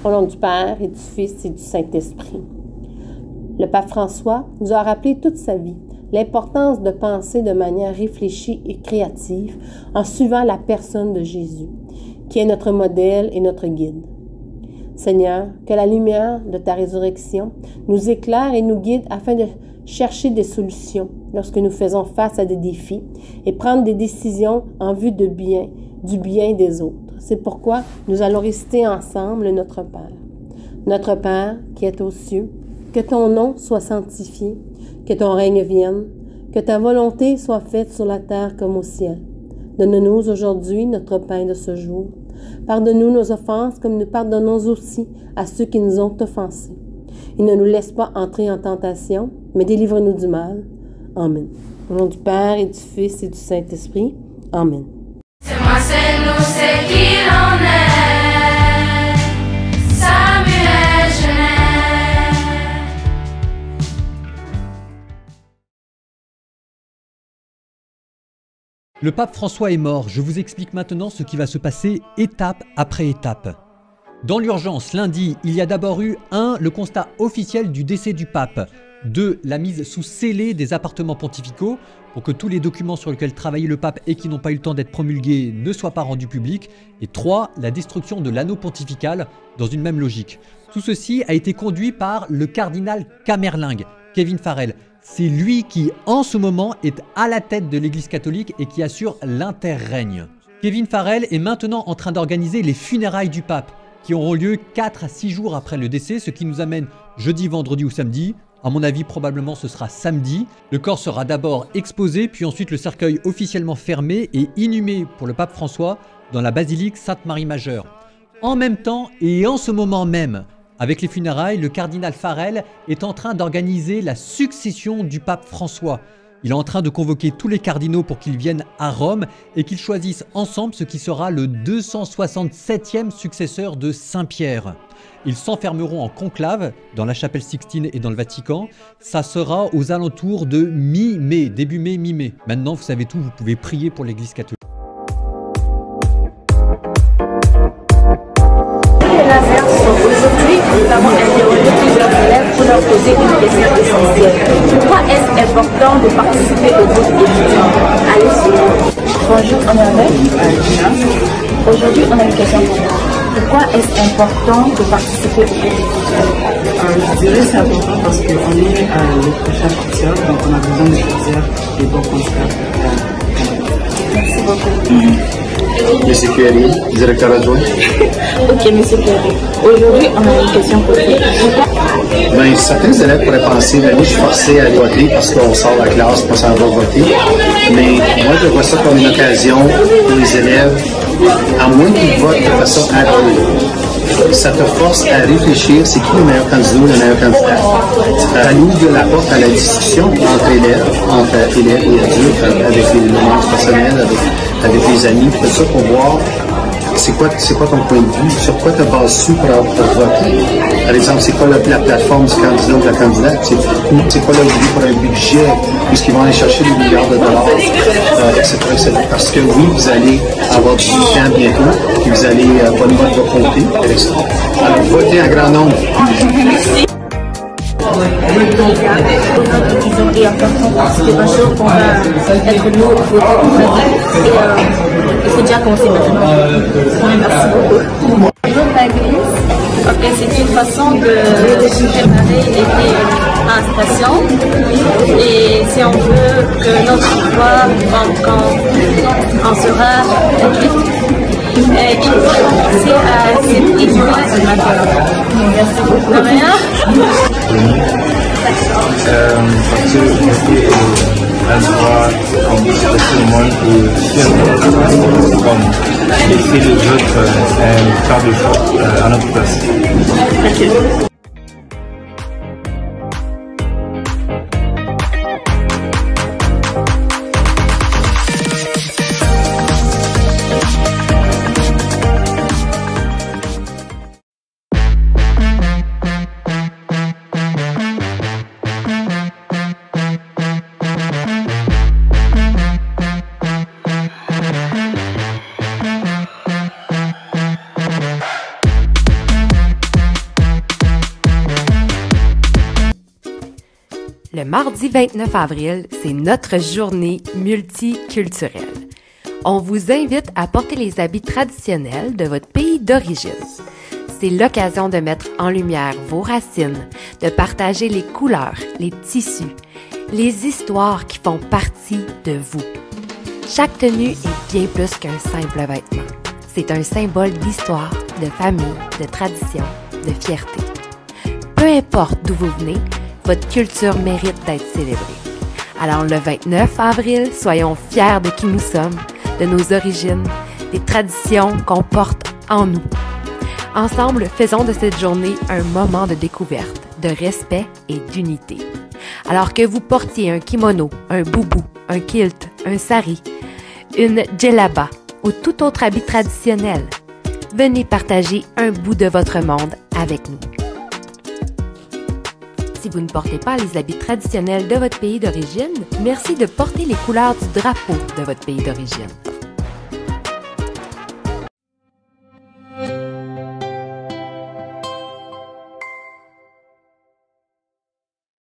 Au nom du Père et du Fils et du Saint-Esprit. Le pape François nous a rappelé toute sa vie l'importance de penser de manière réfléchie et créative en suivant la personne de Jésus, qui est notre modèle et notre guide. Seigneur, que la lumière de ta résurrection nous éclaire et nous guide afin de chercher des solutions lorsque nous faisons face à des défis et prendre des décisions en vue du bien des autres. C'est pourquoi nous allons réciter ensemble notre Père. Notre Père qui est aux cieux, que ton nom soit sanctifié, que ton règne vienne, que ta volonté soit faite sur la terre comme au ciel. Donne-nous aujourd'hui notre pain de ce jour. Pardonne-nous nos offenses comme nous pardonnons aussi à ceux qui nous ont offensés. Et ne nous laisse pas entrer en tentation, mais délivre-nous du mal. Amen. Au nom du Père et du Fils et du Saint-Esprit. Amen. C'est moi, c'est nous, c'est qui l'on est. Samuel Genet. Le pape François est mort. Je vous explique maintenant ce qui va se passer étape après étape. Dans l'urgence, lundi, il y a d'abord eu 1. Le constat officiel du décès du pape. 2. La mise sous scellé des appartements pontificaux pour que tous les documents sur lesquels travaillait le pape et qui n'ont pas eu le temps d'être promulgués ne soient pas rendus publics. Et 3. La destruction de l'anneau pontifical dans une même logique. Tout ceci a été conduit par le cardinal Camerlingue, Kevin Farrell. C'est lui qui, en ce moment, est à la tête de l'Église catholique et qui assure l'interrègne. Kevin Farrell est maintenant en train d'organiser les funérailles du pape, qui auront lieu 4 à 6 jours après le décès, ce qui nous amène jeudi, vendredi ou samedi. À mon avis, probablement ce sera samedi. Le corps sera d'abord exposé, puis ensuite le cercueil officiellement fermé et inhumé pour le pape François dans la basilique Sainte-Marie-Majeure. En même temps et en ce moment même, avec les funérailles, le cardinal Farrell est en train d'organiser la succession du pape François. Il est en train de convoquer tous les cardinaux pour qu'ils viennent à Rome et qu'ils choisissent ensemble ce qui sera le 267e successeur de Saint-Pierre. Ils s'enfermeront en conclave dans la chapelle Sixtine et dans le Vatican. Ça sera aux alentours de mi-mai, début mai, mi-mai. Maintenant, vous savez tout, vous pouvez prier pour l'Église catholique. Aujourd'hui, nous avons interrogé plusieurs élèves pour leur poser une question essentielle. Pourquoi est-ce important de participer au groupe étudiant? Allez-y. Bonjour, on est avec. Aujourd'hui, on a une question pour vous. Pourquoi est-ce important de participer au groupe étudiant? Je dirais que c'est important parce qu'on est les prochains partir, donc on a besoin de choisir les bons candidats. Merci beaucoup. Monsieur Curie, directeur adjoint. Ok, Monsieur Curie. Aujourd'hui, on a une question pour vous. Ben, certains élèves pourraient penser, ben, oui, je suis forcé à aller voter parce qu'on sort de la classe pour s'en va voter. Mais moi, je vois ça comme une occasion pour les élèves, à moins qu'ils votent de façon aveugle. Ça te force à réfléchir, c'est qui le meilleur candidat ou le meilleur candidat. Ça ouvre la porte à la discussion entre élèves et adultes, avec les membres personnels, avec les amis, tout ça pour voir c'est quoi ton point de vue, sur quoi tu as basé pour voter. Par exemple, c'est quoi la plateforme du candidat ou de la candidate, c'est quoi le but pour un budget, puisqu'ils vont aller chercher des milliards de dollars, etc., etc. Parce que oui, vous allez avoir du temps bientôt, puis vous allez, votre vote va compter avec ça. Alors, votez en grand nombre. Ils ont important parce que bien sûr qu'on va être nous et il faut déjà commencer maintenant. Merci beaucoup. Bonjour Maëlys. Ok, c'est une façon de se préparer l'été à la station et si on veut que notre voix quand on sera réduite, il faut commencer à s'épuiser ce matin. Merci beaucoup. De rien. Parce que elle doit, comme tout le monde, comme laisser les autres faire des choses à notre place. Merci. Le mardi 29 avril, c'est notre journée multiculturelle. On vous invite à porter les habits traditionnels de votre pays d'origine. C'est l'occasion de mettre en lumière vos racines, de partager les couleurs, les tissus, les histoires qui font partie de vous. Chaque tenue est bien plus qu'un simple vêtement. C'est un symbole d'histoire, de famille, de tradition, de fierté. Peu importe d'où vous venez, votre culture mérite d'être célébrée. Alors le 29 avril, soyons fiers de qui nous sommes, de nos origines, des traditions qu'on porte en nous. Ensemble, faisons de cette journée un moment de découverte, de respect et d'unité. Alors que vous portiez un kimono, un boubou, un kilt, un sari, une djellaba ou tout autre habit traditionnel, venez partager un bout de votre monde avec nous. Si vous ne portez pas les habits traditionnels de votre pays d'origine, merci de porter les couleurs du drapeau de votre pays d'origine.